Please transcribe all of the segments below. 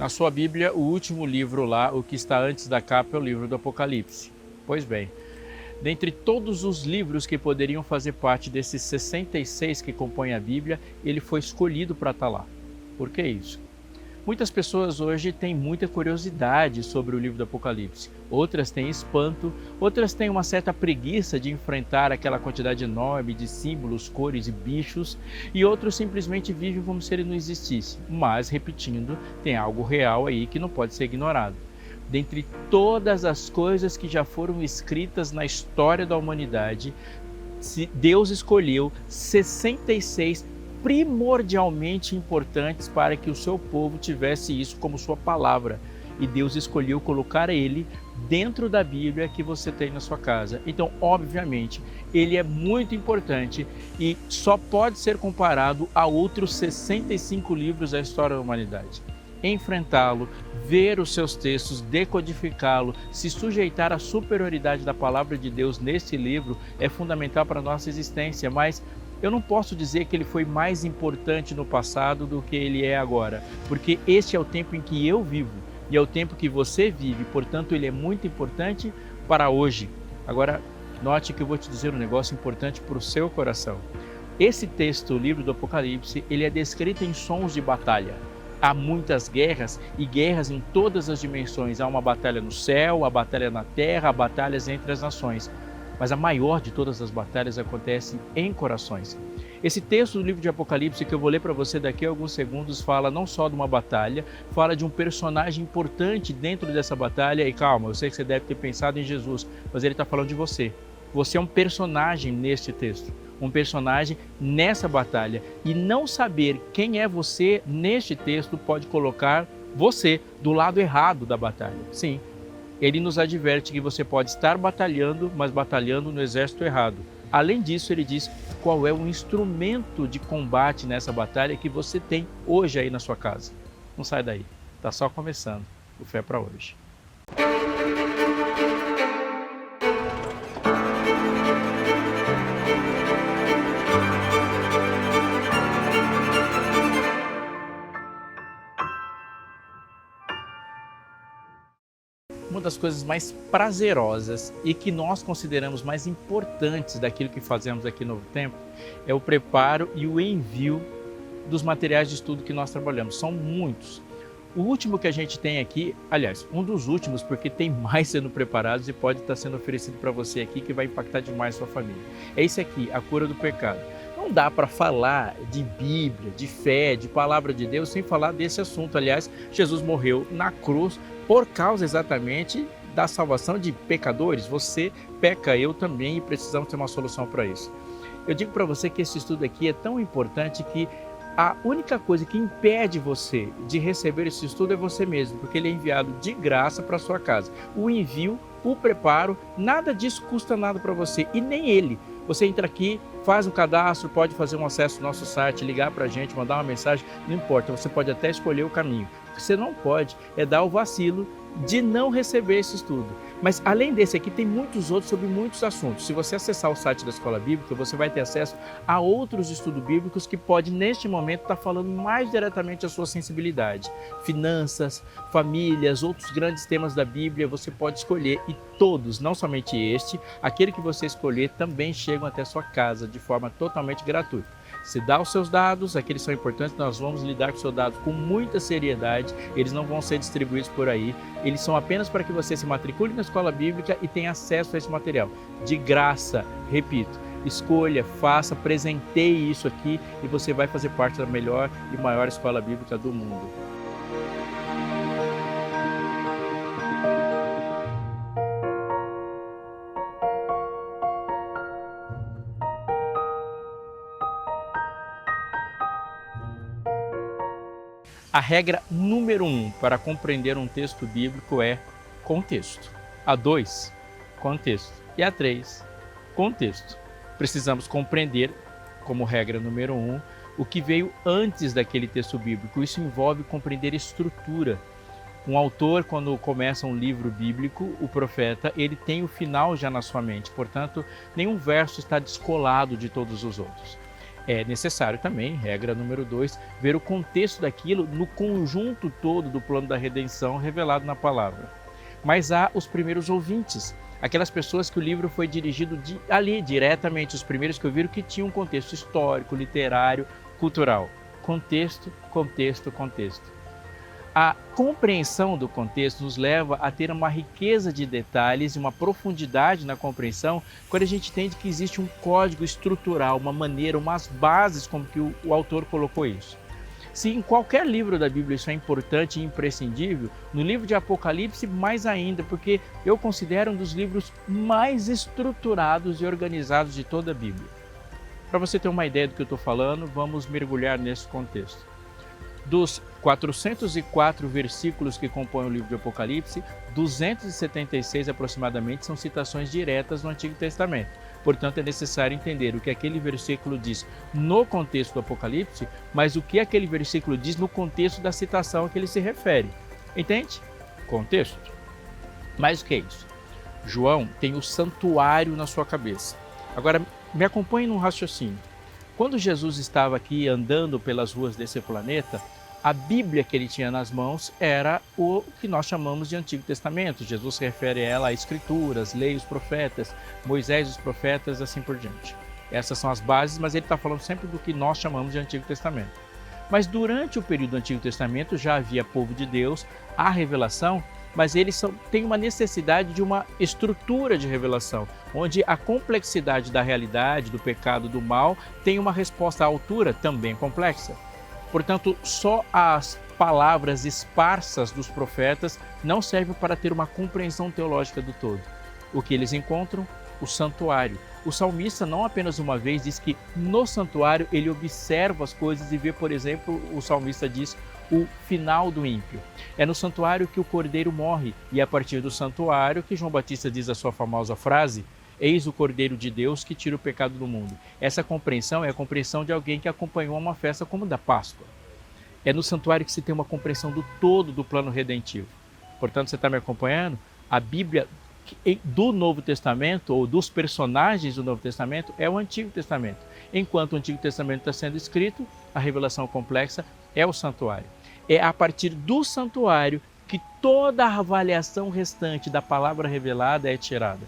Na sua Bíblia, o último livro lá, o que está antes da capa, é o livro do Apocalipse. Pois bem, dentre todos os livros que poderiam fazer parte desses 66 que compõem a Bíblia, ele foi escolhido para estar lá. Por que isso? Muitas pessoas hoje têm muita curiosidade sobre o livro do Apocalipse. Outras têm espanto, outras têm uma certa preguiça de enfrentar aquela quantidade enorme de símbolos, cores e bichos, e outros simplesmente vivem como se ele não existisse. Mas, repetindo, tem algo real aí que não pode ser ignorado. Dentre todas as coisas que já foram escritas na história da humanidade, Deus escolheu 66 primordialmente importantes para que o seu povo tivesse isso como sua palavra. E Deus escolheu colocar ele dentro da Bíblia que você tem na sua casa. Então, obviamente, ele é muito importante e só pode ser comparado a outros 65 livros da história da humanidade. Enfrentá-lo, ver os seus textos, decodificá-lo, se sujeitar à superioridade da palavra de Deus nesse livro é fundamental para a nossa existência, mas eu não posso dizer que ele foi mais importante no passado do que ele é agora, porque este é o tempo em que eu vivo e é o tempo que você vive, portanto ele é muito importante para hoje. Agora, note que eu vou te dizer um negócio importante para o seu coração. Esse texto, o livro do Apocalipse, ele é descrito em sons de batalha. Há muitas guerras e guerras em todas as dimensões. Há uma batalha no céu, a batalha na terra, há batalhas entre as nações. Mas a maior de todas as batalhas acontece em corações. Esse texto do livro de Apocalipse que eu vou ler para você daqui a alguns segundos fala não só de uma batalha, fala de um personagem importante dentro dessa batalha. E calma, eu sei que você deve ter pensado em Jesus, mas ele está falando de você. Você é um personagem neste texto, um personagem nessa batalha. E não saber quem é você neste texto pode colocar você do lado errado da batalha. Sim. Ele nos adverte que você pode estar batalhando, mas batalhando no exército errado. Além disso, ele diz qual é o instrumento de combate nessa batalha que você tem hoje aí na sua casa. Não sai daí, está só começando o Fé para hoje. Uma das coisas mais prazerosas e que nós consideramos mais importantes daquilo que fazemos aqui no Novo Tempo é o preparo e o envio dos materiais de estudo que nós trabalhamos. São muitos. O último que a gente tem aqui, aliás, um dos últimos, porque tem mais sendo preparados e pode estar sendo oferecido para você aqui que vai impactar demais a sua família. É esse aqui, A Cura do Pecado. Não dá para falar de Bíblia, de fé, de Palavra de Deus sem falar desse assunto. Aliás, Jesus morreu na cruz por causa exatamente da salvação de pecadores. Você peca, eu também, e precisamos ter uma solução para isso. Eu digo para você que esse estudo aqui é tão importante que a única coisa que impede você de receber esse estudo é você mesmo, porque ele é enviado de graça para sua casa. O envio, o preparo, nada disso custa nada para você e nem ele. Você entra aqui, faz um cadastro, pode fazer um acesso no nosso site, ligar para a gente, mandar uma mensagem, não importa, você pode até escolher o caminho. O que você não pode é dar o vacilo de não receber esse estudo. Mas além desse aqui, tem muitos outros sobre muitos assuntos. Se você acessar o site da Escola Bíblica, você vai ter acesso a outros estudos bíblicos que pode, neste momento, estar falando mais diretamente à sua sensibilidade. Finanças, famílias, outros grandes temas da Bíblia, você pode escolher e todos, não somente este, aquele que você escolher, também chegam até a sua casa de forma totalmente gratuita. Você dá os seus dados, aqueles são importantes, nós vamos lidar com os seus dados com muita seriedade, eles não vão ser distribuídos por aí, eles são apenas para que você se matricule na Escola Bíblica e tenha acesso a esse material, de graça, repito. Escolha, faça, presenteie isso aqui e você vai fazer parte da melhor e maior escola bíblica do mundo. A regra número 1 para compreender um texto bíblico é contexto. A 2, contexto. E a 3, contexto. Precisamos compreender, como regra número 1, o que veio antes daquele texto bíblico. Isso envolve compreender estrutura. Um autor, quando começa um livro bíblico, o profeta, ele tem o final já na sua mente. Portanto, nenhum verso está descolado de todos os outros. É necessário também, regra número 2, ver o contexto daquilo no conjunto todo do plano da redenção revelado na palavra. Mas há os primeiros ouvintes, aquelas pessoas que o livro foi dirigido ali diretamente, os primeiros que ouviram, que tinham um contexto histórico, literário, cultural. Contexto, contexto, contexto. A compreensão do contexto nos leva a ter uma riqueza de detalhes e uma profundidade na compreensão quando a gente entende que existe um código estrutural, uma maneira, umas bases como que o autor colocou isso. Se em qualquer livro da Bíblia isso é importante e imprescindível, no livro de Apocalipse mais ainda, porque eu considero um dos livros mais estruturados e organizados de toda a Bíblia. Para você ter uma ideia do que eu estou falando, vamos mergulhar nesse contexto. Dos 404 versículos que compõem o livro de Apocalipse, 276 aproximadamente são citações diretas no Antigo Testamento. Portanto, é necessário entender o que aquele versículo diz no contexto do Apocalipse, mas o que aquele versículo diz no contexto da citação a que ele se refere. Entende? Contexto. Mais o que é isso? João tem o santuário na sua cabeça. Agora, me acompanhe num raciocínio. Quando Jesus estava aqui andando pelas ruas desse planeta, a Bíblia que ele tinha nas mãos era o que nós chamamos de Antigo Testamento. Jesus se refere a ela a Escrituras, Lei, os profetas, Moisés, os profetas, assim por diante. Essas são as bases, mas ele está falando sempre do que nós chamamos de Antigo Testamento. Mas durante o período do Antigo Testamento já havia povo de Deus, a revelação, mas eles têm uma necessidade de uma estrutura de revelação, onde a complexidade da realidade, do pecado, do mal, tem uma resposta à altura também complexa. Portanto, só as palavras esparsas dos profetas não servem para ter uma compreensão teológica do todo. O que eles encontram? O santuário. O salmista não apenas uma vez diz que no santuário ele observa as coisas e vê, por exemplo, o salmista diz o final do ímpio. É no santuário que o cordeiro morre e é a partir do santuário que João Batista diz a sua famosa frase: eis o Cordeiro de Deus que tira o pecado do mundo. Essa compreensão é a compreensão de alguém que acompanhou uma festa como da Páscoa. É no santuário que se tem uma compreensão do todo do plano redentivo. Portanto, você está me acompanhando? A Bíblia do Novo Testamento, ou dos personagens do Novo Testamento, é o Antigo Testamento. Enquanto o Antigo Testamento está sendo escrito, a revelação complexa é o santuário. É a partir do santuário que toda a avaliação restante da palavra revelada é tirada.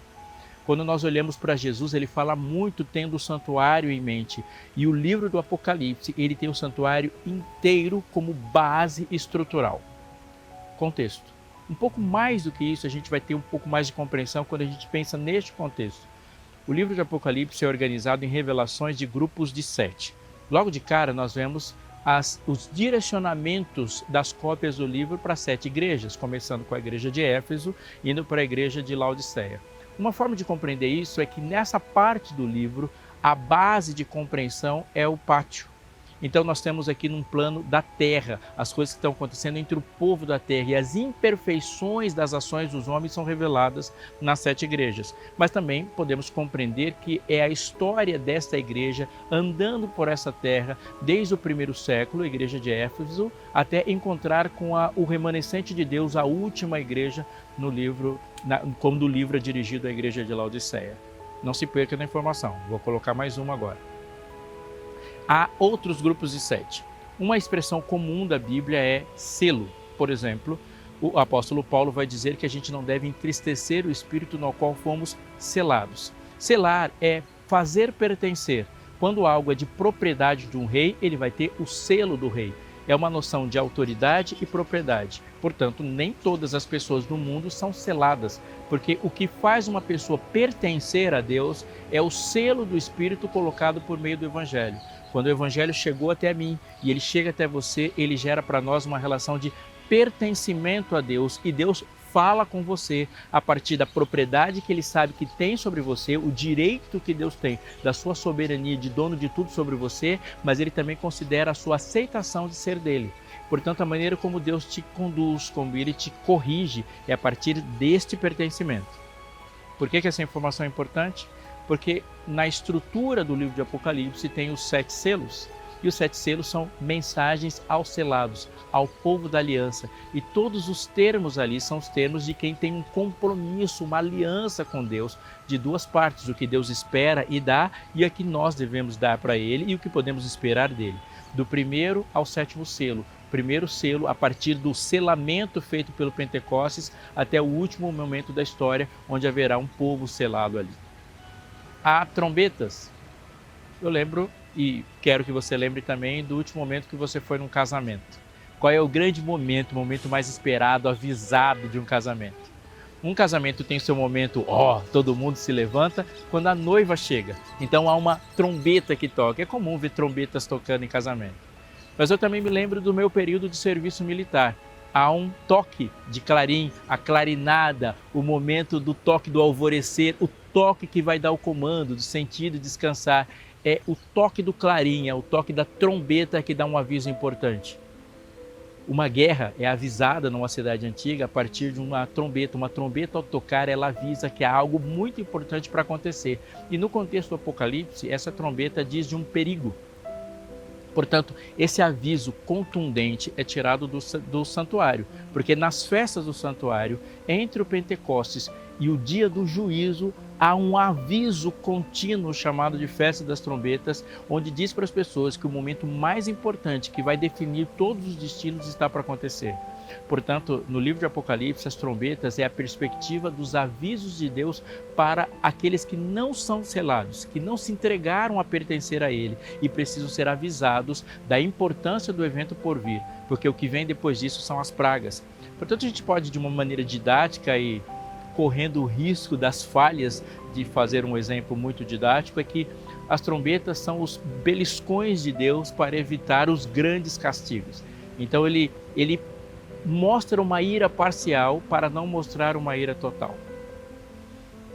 Quando nós olhamos para Jesus, ele fala muito tendo o santuário em mente. E o livro do Apocalipse, ele tem o santuário inteiro como base estrutural. Contexto. Um pouco mais do que isso, a gente vai ter um pouco mais de compreensão quando a gente pensa neste contexto. O livro de Apocalipse é organizado em revelações de grupos de 7. Logo de cara, nós vemos os direcionamentos das cópias do livro para 7 igrejas, começando com a igreja de Éfeso, indo para a igreja de Laodiceia. Uma forma de compreender isso é que nessa parte do livro, a base de compreensão é o pátio. Então nós temos aqui num plano da terra, as coisas que estão acontecendo entre o povo da terra e as imperfeições das ações dos homens são reveladas nas 7 igrejas. Mas também podemos compreender que é a história desta igreja andando por essa terra desde o primeiro século, a igreja de Éfeso, até encontrar com o remanescente de Deus, a última igreja no livro, como o livro é dirigido à igreja de Laodiceia. Não se perca na informação, vou colocar mais uma agora. Há outros grupos de 7. Uma expressão comum da Bíblia é selo. Por exemplo, o apóstolo Paulo vai dizer que a gente não deve entristecer o espírito no qual fomos selados. Selar é fazer pertencer. Quando algo é de propriedade de um rei, ele vai ter o selo do rei. É uma noção de autoridade e propriedade. Portanto, nem todas as pessoas do mundo são seladas, porque o que faz uma pessoa pertencer a Deus é o selo do Espírito colocado por meio do Evangelho. Quando o Evangelho chegou até mim e ele chega até você, ele gera para nós uma relação de pertencimento a Deus e Deus fala com você a partir da propriedade que ele sabe que tem sobre você, o direito que Deus tem da sua soberania de dono de tudo sobre você, mas ele também considera a sua aceitação de ser dele. Portanto, a maneira como Deus te conduz, como ele te corrige, é a partir deste pertencimento. Por que essa informação é importante? Porque na estrutura do livro de Apocalipse tem os 7 selos. E os 7 selos são mensagens aos selados, ao povo da aliança. E todos os termos ali são os termos de quem tem um compromisso, uma aliança com Deus, de duas partes, o que Deus espera e dá e o que nós devemos dar para Ele e o que podemos esperar dele. Do primeiro ao 7º selo. Primeiro selo a partir do selamento feito pelo Pentecostes até o último momento da história, onde haverá um povo selado ali. Há trombetas. Eu lembro e quero que você lembre também do último momento que você foi num casamento. Qual é o grande momento, o momento mais esperado, avisado de um casamento? Um casamento tem seu momento, todo mundo se levanta, quando a noiva chega. Então há uma trombeta que toca. É comum ver trombetas tocando em casamento. Mas eu também me lembro do meu período de serviço militar. Há um toque de clarim, a clarinada, o momento do toque do alvorecer, o toque que vai dar o comando, do sentido de descansar. É o toque do clarim, é o toque da trombeta que dá um aviso importante. Uma guerra é avisada numa cidade antiga a partir de uma trombeta. Uma trombeta ao tocar, ela avisa que há algo muito importante para acontecer. E no contexto do Apocalipse, essa trombeta diz de um perigo. Portanto, esse aviso contundente é tirado do santuário, porque nas festas do santuário, entre o Pentecostes e o dia do juízo, há um aviso contínuo chamado de Festa das Trombetas, onde diz para as pessoas que o momento mais importante que vai definir todos os destinos está para acontecer. Portanto, no livro de Apocalipse, as trombetas é a perspectiva dos avisos de Deus para aqueles que não são selados, que não se entregaram a pertencer a Ele e precisam ser avisados da importância do evento por vir, porque o que vem depois disso são as pragas. Portanto, a gente pode, de uma maneira didática e correndo o risco das falhas de fazer um exemplo muito didático, é que as trombetas são os beliscões de Deus para evitar os grandes castigos. Então, ele mostra uma ira parcial para não mostrar uma ira total.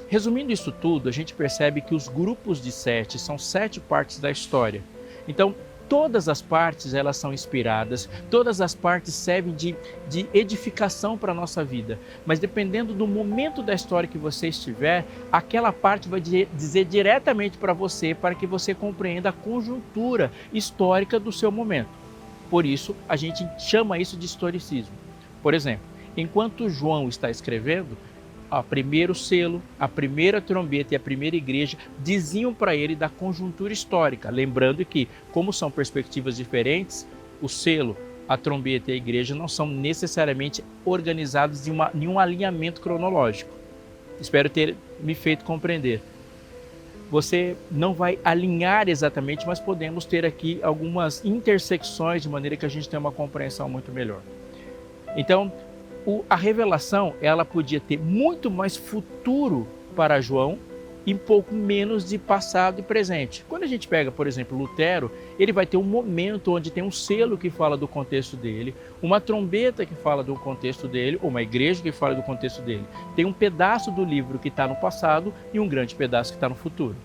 Resumindo isso tudo, a gente percebe que os grupos de 7 são 7 partes da história. Então, todas as partes elas são inspiradas, todas as partes servem de edificação para a nossa vida. Mas dependendo do momento da história que você estiver, aquela parte vai dizer diretamente para você, para que você compreenda a conjuntura histórica do seu momento. Por isso, a gente chama isso de historicismo. Por exemplo, enquanto João está escrevendo, o primeiro selo, a primeira trombeta e a primeira igreja diziam para ele da conjuntura histórica. Lembrando que, como são perspectivas diferentes, o selo, a trombeta e a igreja não são necessariamente organizados em um alinhamento cronológico. Espero ter me feito compreender. Você não vai alinhar exatamente, mas podemos ter aqui algumas intersecções de maneira que a gente tenha uma compreensão muito melhor. Então, a revelação, ela podia ter muito mais futuro para João e um pouco menos de passado e presente. Quando a gente pega, por exemplo, Lutero, ele vai ter um momento onde tem um selo que fala do contexto dele, uma trombeta que fala do contexto dele, ou uma igreja que fala do contexto dele. Tem um pedaço do livro que está no passado e um grande pedaço que está no futuro.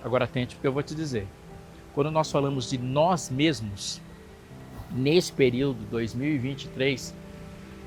Agora atente porque eu vou te dizer. Quando nós falamos de nós mesmos, nesse período 2023,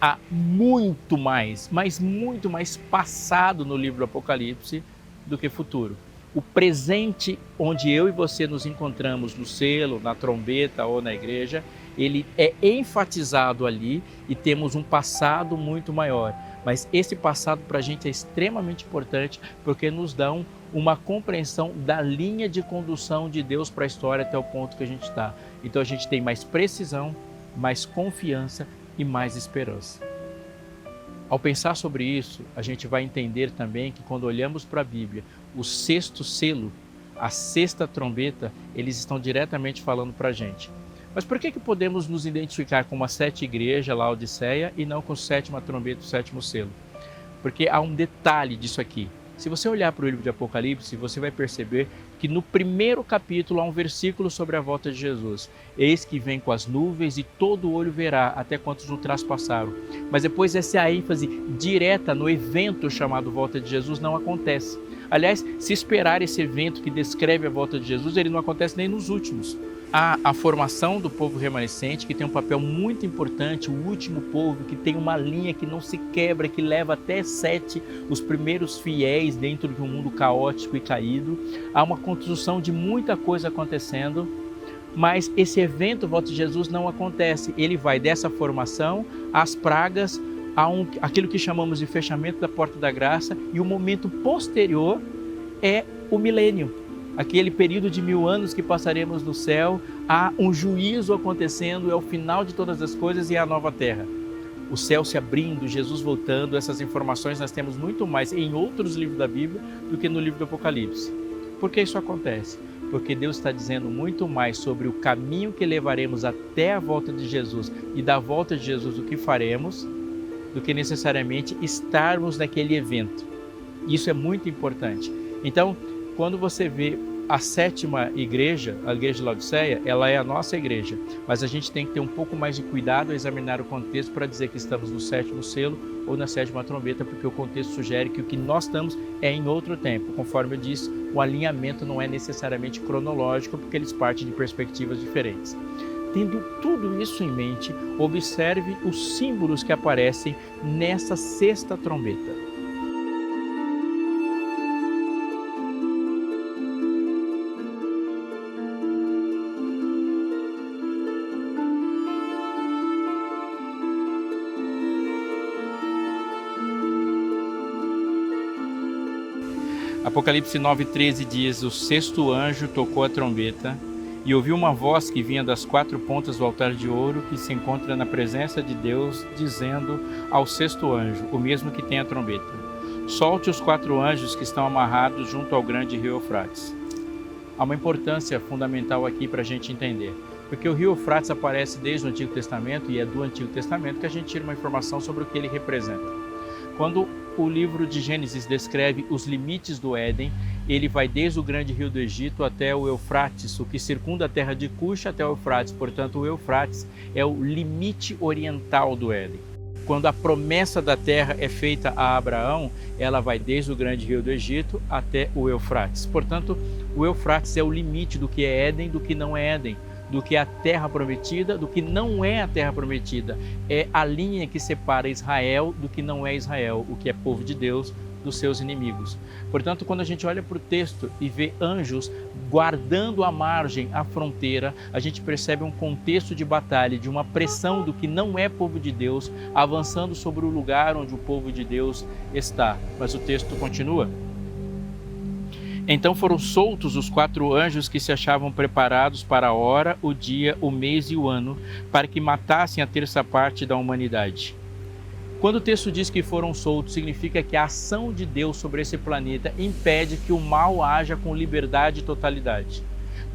há muito mais, mas muito mais passado no livro do Apocalipse do que futuro. O presente onde eu e você nos encontramos no selo, na trombeta ou na igreja, ele é enfatizado ali e temos um passado muito maior. Mas esse passado para a gente é extremamente importante porque nos dá uma compreensão da linha de condução de Deus para a história até o ponto que a gente está. Então a gente tem mais precisão, mais confiança e mais esperança. Ao pensar sobre isso, a gente vai entender também que quando olhamos para a Bíblia, o sexto selo, a sexta trombeta, eles estão diretamente falando para a gente. Mas por que podemos nos identificar com uma 7 igreja, Laodiceia, e não com a 7ª trombeta, o 7º selo? Porque há um detalhe disso aqui. Se você olhar para o livro de Apocalipse, você vai perceber que no primeiro capítulo há um versículo sobre a volta de Jesus. Eis que vem com as nuvens e todo olho verá, até quantos o traspassaram. Mas depois essa ênfase direta no evento chamado volta de Jesus não acontece. Aliás, se esperar esse evento que descreve a volta de Jesus, ele não acontece nem nos últimos. Há a formação do povo remanescente, que tem um papel muito importante, o último povo, que tem uma linha que não se quebra, que leva até 7 os primeiros fiéis dentro de um mundo caótico e caído. Há uma construção de muita coisa acontecendo, Mas esse evento, volta de Jesus, não acontece. Ele vai dessa formação, às pragas, aquilo que chamamos de fechamento da porta da graça, e o momento posterior é o milênio, aquele período de 1000 anos que passaremos no céu. Há um juízo acontecendo, é o final de todas as coisas e é a nova terra. O céu se abrindo, Jesus voltando. Essas informações nós temos muito mais em outros livros da Bíblia do que no livro do Apocalipse. Por que isso acontece? Porque Deus está dizendo muito mais sobre o caminho que levaremos até a volta de Jesus e da volta de Jesus o que faremos, do que necessariamente estarmos naquele evento. Isso é muito importante. Então, quando você vê a 7ª igreja, a igreja de Laodiceia, ela é a nossa igreja, mas a gente tem que ter um pouco mais de cuidado a examinar o contexto para dizer que estamos no 7º selo ou na 7ª trombeta, porque o contexto sugere que o que nós estamos é em outro tempo. Conforme eu disse, o alinhamento não é necessariamente cronológico, porque eles partem de perspectivas diferentes. Tendo tudo isso em mente, observe os símbolos que aparecem nessa 6ª trombeta. Apocalipse 9,13 diz: o 6º anjo tocou a trombeta e ouviu uma voz que vinha das 4 pontas do altar de ouro que se encontra na presença de Deus, dizendo ao 6º anjo, o mesmo que tem a trombeta: solte os 4 anjos que estão amarrados junto ao grande rio Eufrates. Há uma importância fundamental aqui para a gente entender, porque o rio Eufrates aparece desde o Antigo Testamento, e é do Antigo Testamento que a gente tira uma informação sobre o que ele representa. Quando o livro de Gênesis descreve os limites do Éden, ele vai desde o grande rio do Egito até o Eufrates, o que circunda a terra de Cush até o Eufrates. Portanto, o Eufrates é o limite oriental do Éden. Quando a promessa da terra é feita a Abraão, ela vai desde o grande rio do Egito até o Eufrates. Portanto, o Eufrates é o limite do que é Éden, do que não é Éden, do que é a terra prometida, do que não é a terra prometida. É a linha que separa Israel do que não é Israel, o que é povo de Deus, dos seus inimigos. Portanto, quando a gente olha para o texto e vê anjos guardando a margem, a fronteira, a gente percebe um contexto de batalha, de uma pressão do que não é povo de Deus, avançando sobre o lugar onde o povo de Deus está. Mas o texto continua. Então foram soltos os 4 anjos que se achavam preparados para a hora, o dia, o mês e o ano, para que matassem a 1/3 parte da humanidade. Quando o texto diz que foram soltos, significa que a ação de Deus sobre esse planeta impede que o mal haja com liberdade e totalidade.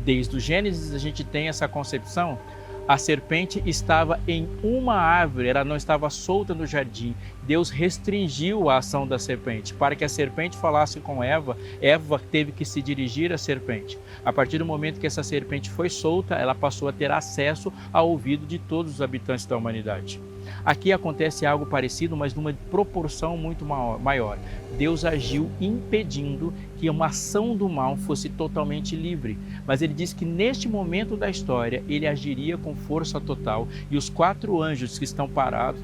Desde o Gênesis a gente tem essa concepção. A serpente estava em uma árvore, ela não estava solta no jardim. Deus restringiu a ação da serpente. Para que a serpente falasse com Eva, Eva teve que se dirigir à serpente. A partir do momento que essa serpente foi solta, ela passou a ter acesso ao ouvido de todos os habitantes da humanidade. Aqui acontece algo parecido, mas numa proporção muito maior. Deus agiu impedindo que uma ação do mal fosse totalmente livre. Mas ele diz que neste momento da história, ele agiria com força total. E os 4 anjos que estão parados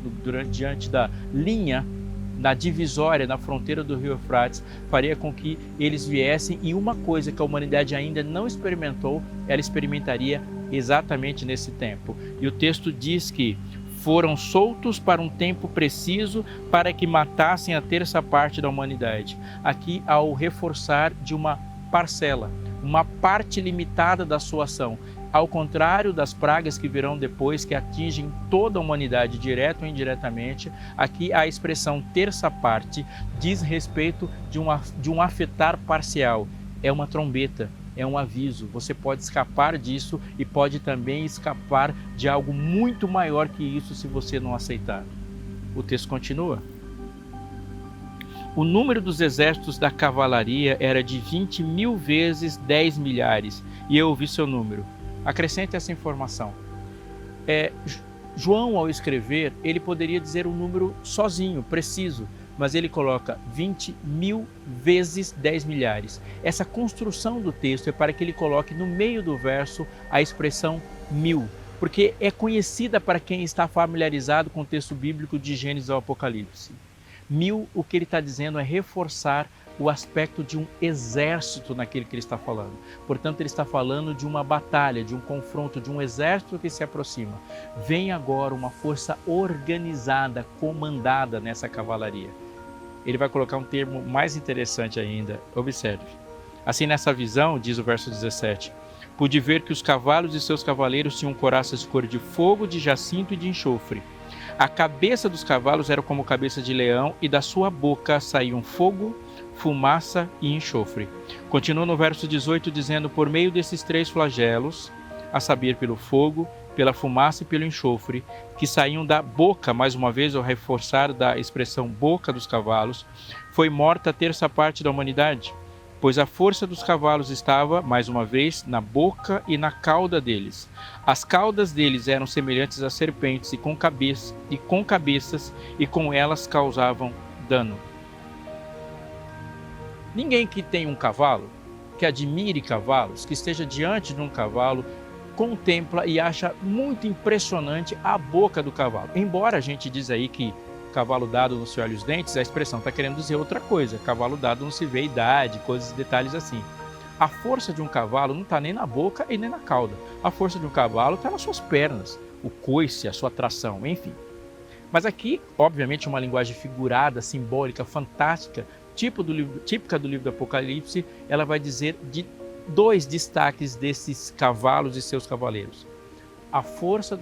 diante da linha, na divisória, na fronteira do rio Eufrates, faria com que eles viessem, e uma coisa que a humanidade ainda não experimentou, ela experimentaria exatamente nesse tempo. E o texto diz que foram soltos para um tempo preciso para que matassem a 1/3 parte da humanidade. Aqui há o reforçar de uma parcela, uma parte limitada da sua ação. Ao contrário das pragas que virão depois, que atingem toda a humanidade, direto ou indiretamente, aqui a expressão 1/3 parte diz respeito de um afetar parcial. É uma trombeta. É um aviso, você pode escapar disso e pode também escapar de algo muito maior que isso se você não aceitar. O texto continua. O número dos exércitos da cavalaria era de 20.000 vezes 10 milhares, e eu ouvi seu número. Acrescente essa informação. João, ao escrever, ele poderia dizer um número sozinho, preciso, mas ele coloca 20.000 vezes 10 milhares. Essa construção do texto é para que ele coloque no meio do verso a expressão 1000, porque é conhecida para quem está familiarizado com o texto bíblico de Gênesis ao Apocalipse. 1000, o que ele está dizendo é reforçar o aspecto de um exército naquele que ele está falando. Portanto, ele está falando de uma batalha, de um confronto, de um exército que se aproxima. Vem agora uma força organizada, comandada nessa cavalaria. Ele vai colocar um termo mais interessante ainda. Observe. Assim, nessa visão, diz o verso 17, pude ver que os cavalos e seus cavaleiros tinham couraças de cor de fogo, de jacinto e de enxofre. A cabeça dos cavalos era como cabeça de leão, e da sua boca saíam fogo, fumaça e enxofre. Continua no verso 18 dizendo, por meio desses 3 flagelos, a saber, pelo fogo, pela fumaça e pelo enxofre, que saíam da boca, mais uma vez, ao reforçar da expressão boca dos cavalos, foi morta a 1/3 parte da humanidade, pois a força dos cavalos estava, mais uma vez, na boca e na cauda deles. As caudas deles eram semelhantes a serpentes e com cabeças, e com elas causavam dano. Ninguém que tem um cavalo, que admire cavalos, que esteja diante de um cavalo, contempla e acha muito impressionante a boca do cavalo. Embora a gente diz aí que cavalo dado não se olha os dentes, a expressão está querendo dizer outra coisa. Cavalo dado não se vê idade, coisas, detalhes assim. A força de um cavalo não está nem na boca e nem na cauda. A força de um cavalo está nas suas pernas, o coice, a sua tração, enfim. Mas aqui, obviamente, uma linguagem figurada, simbólica, fantástica, típica do livro do Apocalipse, ela vai dizer de 2 destaques desses cavalos e seus cavaleiros. A força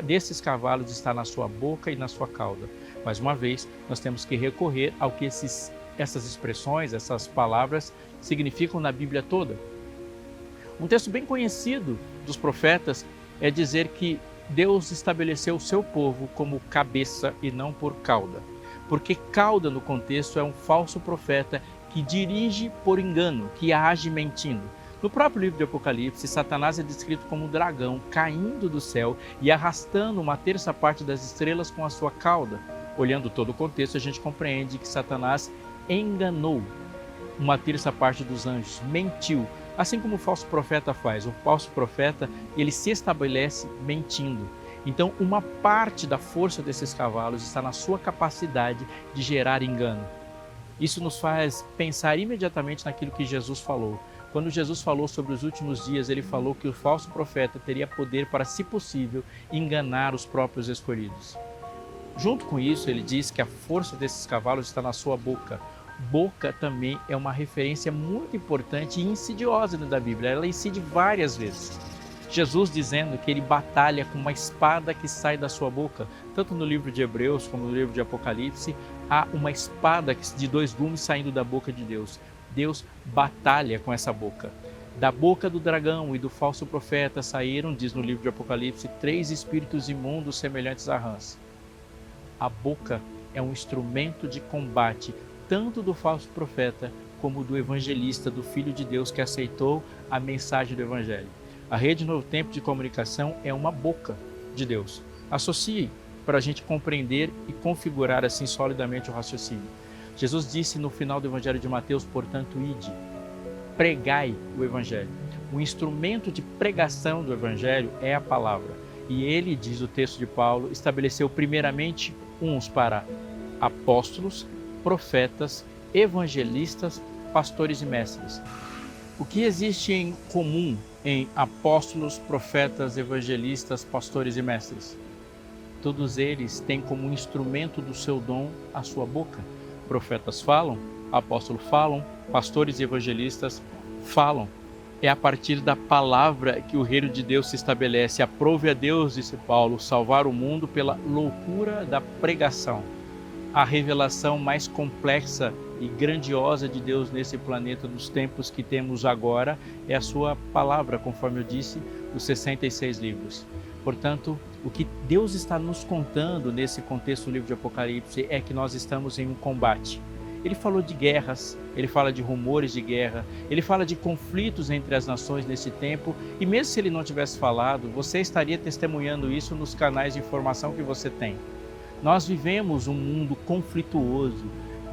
desses cavalos está na sua boca e na sua cauda. Mais uma vez, nós temos que recorrer ao que essas expressões, essas palavras significam na Bíblia toda. Um texto bem conhecido dos profetas é dizer que Deus estabeleceu o seu povo como cabeça e não por cauda. Porque cauda, no contexto, é um falso profeta que dirige por engano, que age mentindo. No próprio livro de Apocalipse, Satanás é descrito como um dragão caindo do céu e arrastando uma 1/3 parte das estrelas com a sua cauda. Olhando todo o contexto, a gente compreende que Satanás enganou uma 1/3 parte dos anjos, mentiu, assim como o falso profeta faz. O falso profeta, ele se estabelece mentindo. Então, uma parte da força desses cavalos está na sua capacidade de gerar engano. Isso nos faz pensar imediatamente naquilo que Jesus falou. Quando Jesus falou sobre os últimos dias, ele falou que o falso profeta teria poder para, se possível, enganar os próprios escolhidos. Junto com isso, ele diz que a força desses cavalos está na sua boca. Boca também é uma referência muito importante e insidiosa da Bíblia. Ela incide várias vezes. Jesus dizendo que ele batalha com uma espada que sai da sua boca. Tanto no livro de Hebreus como no livro de Apocalipse, há uma espada de 2 gumes saindo da boca de Deus. Deus batalha com essa boca. Da boca do dragão e do falso profeta saíram, diz no livro de Apocalipse, 3 espíritos imundos semelhantes a rãs. A boca é um instrumento de combate, tanto do falso profeta como do evangelista, do Filho de Deus que aceitou a mensagem do Evangelho. A Rede Novo Tempo de Comunicação é uma boca de Deus. Associe para a gente compreender e configurar assim solidamente o raciocínio. Jesus disse no final do Evangelho de Mateus, portanto, ide, pregai o Evangelho. O instrumento de pregação do Evangelho é a palavra. E ele, diz o texto de Paulo, estabeleceu primeiramente uns para apóstolos, profetas, evangelistas, pastores e mestres. O que existe em comum em apóstolos, profetas, evangelistas, pastores e mestres? Todos eles têm como instrumento do seu dom a sua boca. Profetas falam, apóstolos falam, pastores e evangelistas falam. É a partir da palavra que o reino de Deus se estabelece. Aprove a Deus, disse Paulo, salvar o mundo pela loucura da pregação. A revelação mais complexa e grandiosa de Deus nesse planeta, nos tempos que temos agora, é a sua palavra, conforme eu disse, os 66 livros. Portanto, o que Deus está nos contando nesse contexto do livro de Apocalipse é que nós estamos em um combate. Ele falou de guerras, ele fala de rumores de guerra, ele fala de conflitos entre as nações nesse tempo, e mesmo se ele não tivesse falado, você estaria testemunhando isso nos canais de informação que você tem. Nós vivemos um mundo conflituoso,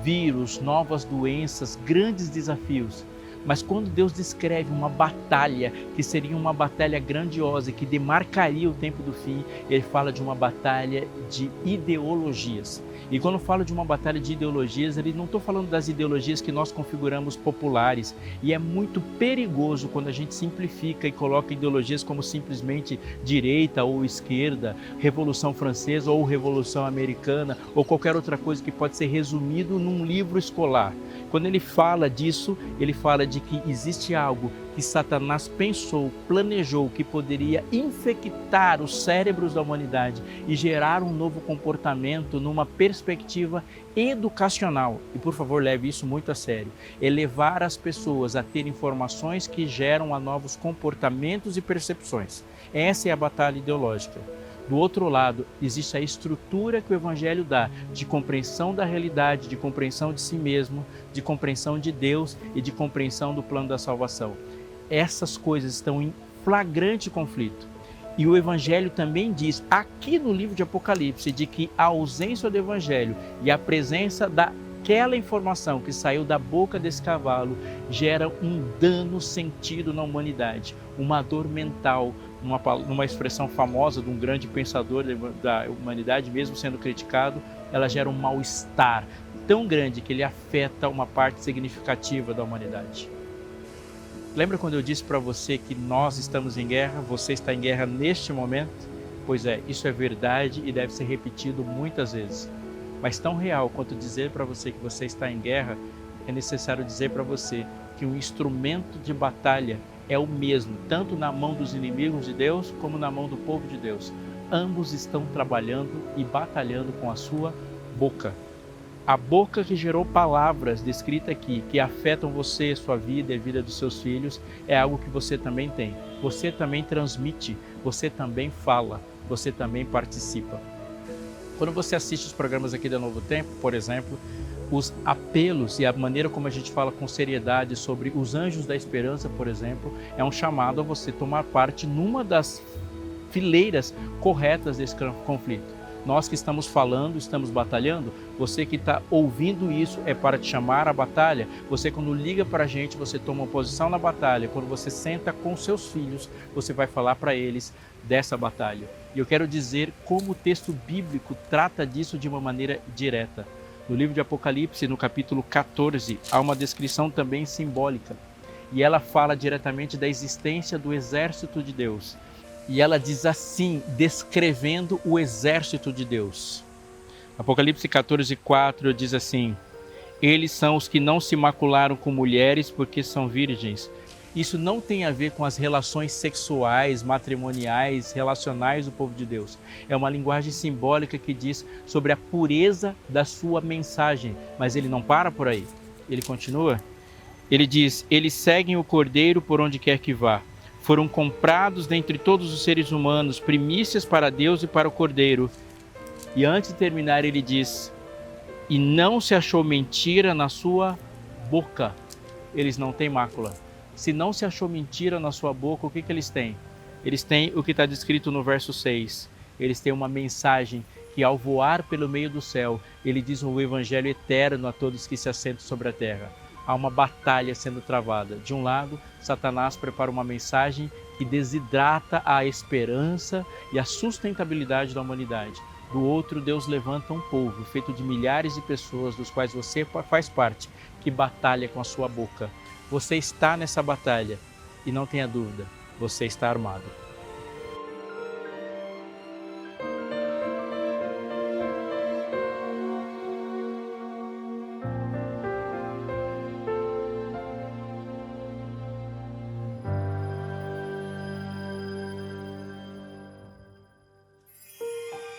vírus, novas doenças, grandes desafios. Mas quando Deus descreve uma batalha, que seria uma batalha grandiosa, que demarcaria o tempo do fim, ele fala de uma batalha de ideologias. E quando fala de uma batalha de ideologias, ele não está falando das ideologias que nós configuramos populares. E é muito perigoso quando a gente simplifica e coloca ideologias como simplesmente direita ou esquerda, Revolução Francesa ou Revolução Americana, ou qualquer outra coisa que pode ser resumido num livro escolar. Quando ele fala disso, ele fala de que existe algo que Satanás pensou, planejou, que poderia infectar os cérebros da humanidade e gerar um novo comportamento numa perspectiva educacional. E por favor, leve isso muito a sério. É levar as pessoas a ter informações que geram a novos comportamentos e percepções. Essa é a batalha ideológica. Do outro lado, existe a estrutura que o Evangelho dá de compreensão da realidade, de compreensão de si mesmo, de compreensão de Deus e de compreensão do plano da salvação. Essas coisas estão em flagrante conflito. E o Evangelho também diz, aqui no livro de Apocalipse, de que a ausência do Evangelho e a presença daquela informação que saiu da boca desse cavalo gera um dano sentido na humanidade, uma dor mental, numa expressão famosa de um grande pensador da humanidade, mesmo sendo criticado, ela gera um mal-estar tão grande que ele afeta uma parte significativa da humanidade. Lembra quando eu disse para você que nós estamos em guerra, você está em guerra neste momento? Pois é, isso é verdade e deve ser repetido muitas vezes. Mas tão real quanto dizer para você que você está em guerra, é necessário dizer para você que o instrumento de batalha é o mesmo, tanto na mão dos inimigos de Deus, como na mão do povo de Deus. Ambos estão trabalhando e batalhando com a sua boca. A boca que gerou palavras descritas aqui, que afetam você, sua vida e a vida dos seus filhos, é algo que você também tem. Você também transmite, você também fala, você também participa. Quando você assiste os programas aqui da Novo Tempo, por exemplo, os apelos e a maneira como a gente fala com seriedade sobre os anjos da esperança, por exemplo, é um chamado a você tomar parte numa das fileiras corretas desse conflito. Nós que estamos falando, estamos batalhando, você que está ouvindo isso é para te chamar à batalha. Você quando liga para a gente, você toma uma posição na batalha. Quando você senta com seus filhos, você vai falar para eles dessa batalha. E eu quero dizer como o texto bíblico trata disso de uma maneira direta. No livro de Apocalipse, no capítulo 14, há uma descrição também simbólica. E ela fala diretamente da existência do exército de Deus. E ela diz assim, descrevendo o exército de Deus. Apocalipse 14:4 diz assim: eles são os que não se macularam com mulheres porque são virgens. Isso não tem a ver com as relações sexuais, matrimoniais, relacionais do povo de Deus. É uma linguagem simbólica que diz sobre a pureza da sua mensagem. Mas ele não para por aí. Ele continua. Ele diz, eles seguem o Cordeiro por onde quer que vá. Foram comprados dentre todos os seres humanos, primícias para Deus e para o Cordeiro. E antes de terminar ele diz, e não se achou mentira na sua boca. Eles não têm mácula. Se não se achou mentira na sua boca, o que eles têm? Eles têm o que está descrito no verso 6. Eles têm uma mensagem que ao voar pelo meio do céu, ele diz o evangelho eterno a todos que se assentam sobre a terra. Há uma batalha sendo travada. De um lado, Satanás prepara uma mensagem que desidrata a esperança e a sustentabilidade da humanidade. Do outro, Deus levanta um povo feito de milhares de pessoas, dos quais você faz parte, que batalha com a sua boca. Você está nessa batalha e não tenha dúvida, você está armado.